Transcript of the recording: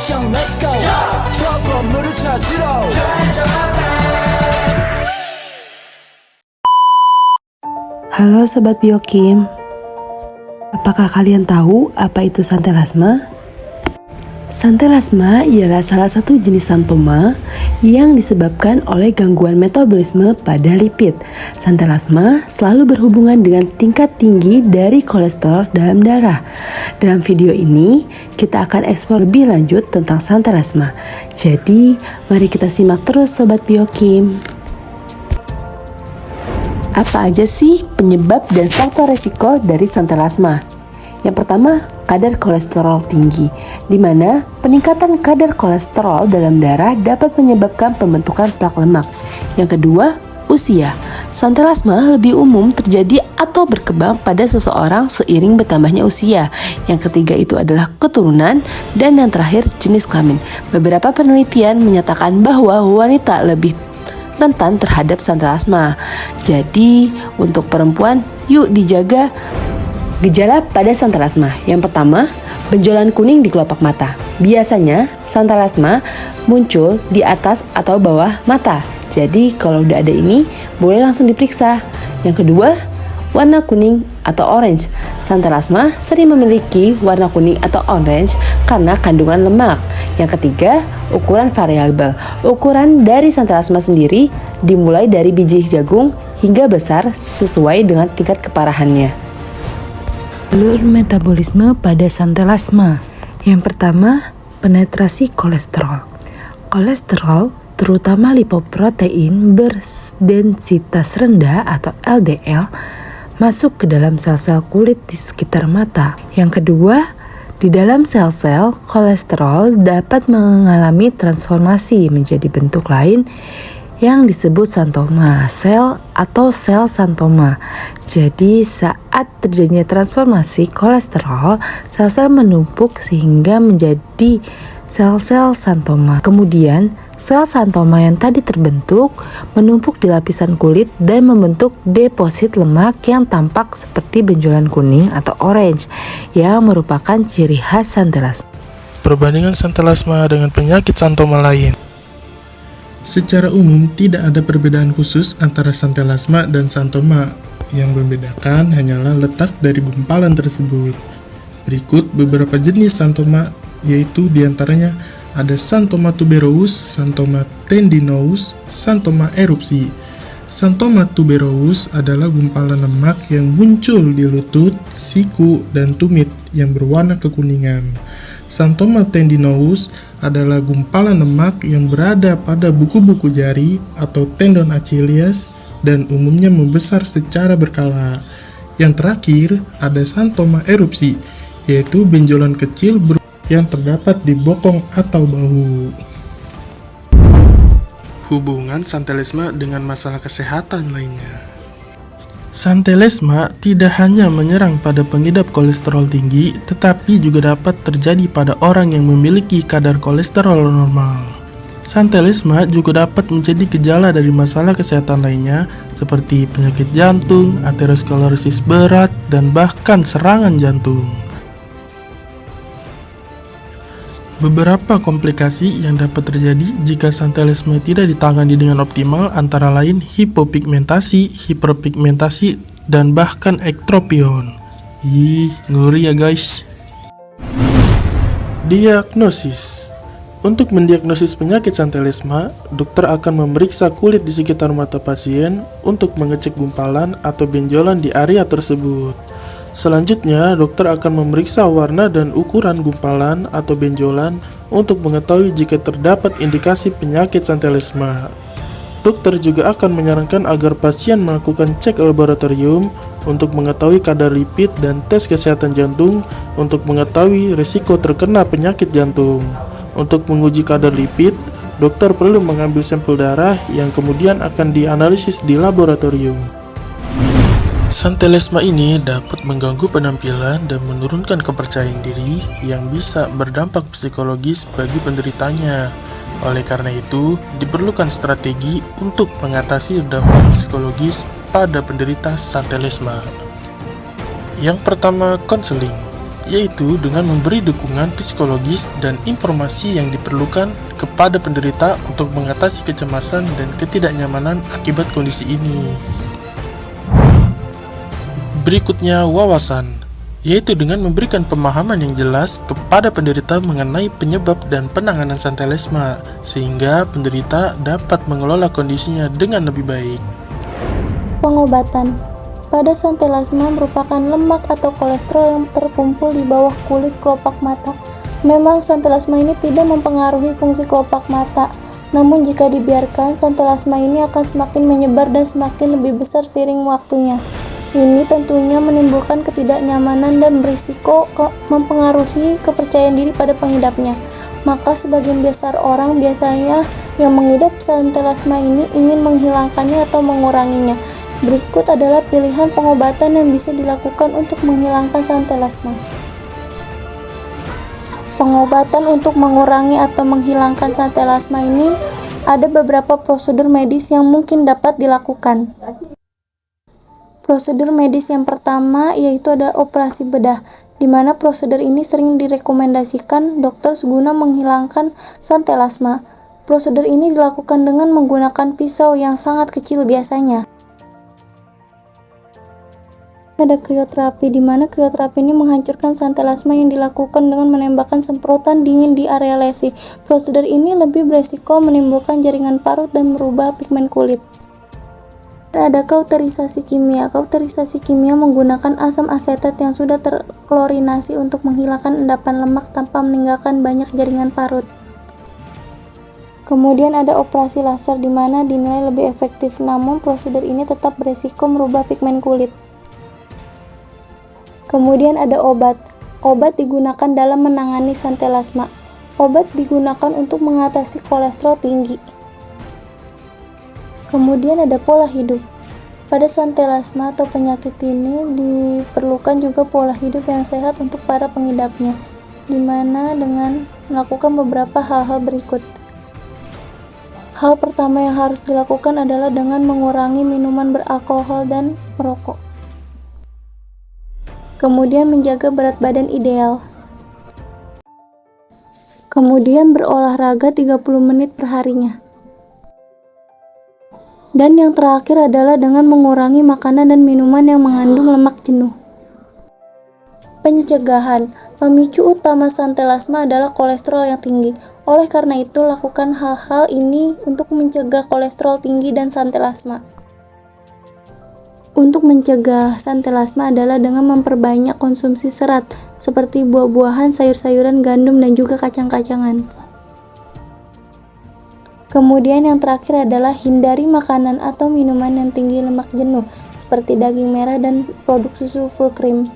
액션 let's go 저 건물을 찾으러 Halo Sobat Biokim, apakah kalian tahu apa itu santelasma? Santelasma ialah salah satu jenis santoma yang disebabkan oleh gangguan metabolisme pada lipid. Santelasma selalu berhubungan dengan tingkat tinggi dari kolesterol dalam darah. Dalam video ini, kita akan eksplor lebih lanjut tentang santelasma. Jadi, mari kita simak terus Sobat Biokim. Apa aja sih penyebab dan faktor resiko dari santelasma? Yang pertama, kadar kolesterol tinggi, di mana peningkatan kadar kolesterol dalam darah dapat menyebabkan pembentukan plak lemak. Yang kedua, usia. Santelasma lebih umum terjadi atau berkembang pada seseorang seiring bertambahnya usia. Yang ketiga itu adalah keturunan, dan yang terakhir jenis kelamin. Beberapa penelitian menyatakan bahwa wanita lebih rentan terhadap santelasma. Jadi, untuk perempuan, yuk dijaga. Gejala pada santelasma. Yang pertama, benjolan kuning di kelopak mata. Biasanya, santelasma muncul di atas atau bawah mata. Jadi, kalau udah ada ini, boleh langsung diperiksa. Yang kedua, warna kuning atau orange. Santelasma sering memiliki warna kuning atau orange karena kandungan lemak. Yang ketiga, ukuran variabel. Ukuran dari santelasma sendiri dimulai dari biji jagung hingga besar sesuai dengan tingkat keparahannya. Alur metabolisme pada santelasma. Yang pertama, penetrasi kolesterol. Kolesterol, terutama lipoprotein berdensitas rendah atau LDL, masuk ke dalam sel-sel kulit di sekitar mata. Yang kedua, di dalam sel-sel, kolesterol dapat mengalami transformasi menjadi bentuk lain yang disebut santoma sel atau sel santoma. Jadi saat terjadinya transformasi kolesterol, sel-sel menumpuk sehingga menjadi sel-sel santoma. Kemudian sel santoma yang tadi terbentuk menumpuk di lapisan kulit dan membentuk deposit lemak yang tampak seperti benjolan kuning atau orange yang merupakan ciri khas santelasma. Perbandingan santelasma dengan penyakit santoma lain. Secara umum, tidak ada perbedaan khusus antara santelasma dan santoma. Yang membedakan hanyalah letak dari gumpalan tersebut. Berikut beberapa jenis santoma, yaitu diantaranya ada santoma tuberous, santoma tendinous, santoma erupsi. Santoma tuberous adalah gumpalan lemak yang muncul di lutut, siku, dan tumit yang berwarna kekuningan. Santoma tendinous adalah gumpalan lemak yang berada pada buku-buku jari atau tendon Achilles dan umumnya membesar secara berkala. Yang terakhir ada santoma erupsi, yaitu benjolan kecil yang terdapat di bokong atau bahu. Hubungan santelasma dengan masalah kesehatan lainnya. Santelasma tidak hanya menyerang pada pengidap kolesterol tinggi, tetapi juga dapat terjadi pada orang yang memiliki kadar kolesterol normal. Santelasma juga dapat menjadi gejala dari masalah kesehatan lainnya, seperti penyakit jantung, aterosklerosis berat, dan bahkan serangan jantung. Beberapa komplikasi yang dapat terjadi jika santelasma tidak ditangani dengan optimal antara lain hipopigmentasi, hiperpigmentasi, dan bahkan ektropion. Ngeri ya guys. Diagnosis. Untuk mendiagnosis penyakit santelasma, dokter akan memeriksa kulit di sekitar mata pasien untuk mengecek gumpalan atau benjolan di area tersebut. Selanjutnya, dokter akan memeriksa warna dan ukuran gumpalan atau benjolan untuk mengetahui jika terdapat indikasi penyakit santelasma. Dokter juga akan menyarankan agar pasien melakukan cek laboratorium untuk mengetahui kadar lipid dan tes kesehatan jantung untuk mengetahui risiko terkena penyakit jantung. Untuk menguji kadar lipid, dokter perlu mengambil sampel darah yang kemudian akan dianalisis di laboratorium. Santelasma ini dapat mengganggu penampilan dan menurunkan kepercayaan diri yang bisa berdampak psikologis bagi penderitanya. Oleh karena itu, diperlukan strategi untuk mengatasi dampak psikologis pada penderita santelasma. Yang pertama, konseling. yaitu dengan memberi dukungan psikologis dan informasi yang diperlukan kepada penderita untuk mengatasi kecemasan dan ketidaknyamanan akibat kondisi ini. Berikutnya, wawasan, yaitu dengan memberikan pemahaman yang jelas kepada penderita mengenai penyebab dan penanganan santai lesma, sehingga penderita dapat mengelola kondisinya dengan lebih baik. Pengobatan pada santai lasma merupakan lemak atau kolesterol yang terkumpul di bawah kulit kelopak mata. Memang santai lasma ini tidak mempengaruhi fungsi kelopak mata, namun jika dibiarkan, santai lasma ini akan semakin menyebar dan semakin lebih besar seiring waktunya. Ini tentunya menimbulkan ketidaknyamanan dan berisiko mempengaruhi kepercayaan diri pada pengidapnya. Maka sebagian besar orang biasanya yang mengidap santai lasma ini ingin menghilangkannya atau menguranginya. Berikut adalah pilihan pengobatan yang bisa dilakukan untuk menghilangkan santai lasma. Pengobatan untuk mengurangi atau menghilangkan santai lasma ini ada beberapa prosedur medis yang mungkin dapat dilakukan. Prosedur medis yang pertama yaitu ada operasi bedah, di mana prosedur ini sering direkomendasikan dokter guna menghilangkan santai lasma. Prosedur ini dilakukan dengan menggunakan pisau yang sangat kecil biasanya. Ada krioterapi, di mana krioterapi ini menghancurkan santai lasma yang dilakukan dengan menembakkan semprotan dingin di area lesi. Prosedur ini lebih beresiko menimbulkan jaringan parut dan merubah pigmen kulit. Ada kauterisasi kimia. Kauterisasi kimia menggunakan asam asetat yang sudah terklorinasi untuk menghilangkan endapan lemak tanpa meninggalkan banyak jaringan parut. Kemudian ada operasi laser, di mana dinilai lebih efektif, namun prosedur ini tetap beresiko merubah pigmen kulit. Kemudian ada obat. Obat digunakan dalam menangani santai lasma. Obat digunakan untuk mengatasi kolesterol tinggi. Kemudian ada pola hidup. Pada santai lasma atau penyakit ini diperlukan juga pola hidup yang sehat untuk para pengidapnya, di mana dengan melakukan beberapa hal-hal berikut. Hal pertama yang harus dilakukan adalah dengan mengurangi minuman beralkohol dan merokok. Kemudian menjaga berat badan ideal. Kemudian berolahraga 30 menit per harinya. Dan yang terakhir adalah dengan mengurangi makanan dan minuman yang mengandung lemak jenuh. Pencegahan. Pemicu utama santai lasma adalah kolesterol yang tinggi. Oleh karena itu, lakukan hal-hal ini untuk mencegah kolesterol tinggi dan santai lasma. Untuk mencegah santai lasma adalah dengan memperbanyak konsumsi serat, seperti buah-buahan, sayur-sayuran, gandum, dan juga kacang-kacangan. Kemudian yang terakhir adalah hindari makanan atau minuman yang tinggi lemak jenuh, seperti daging merah dan produk susu full cream.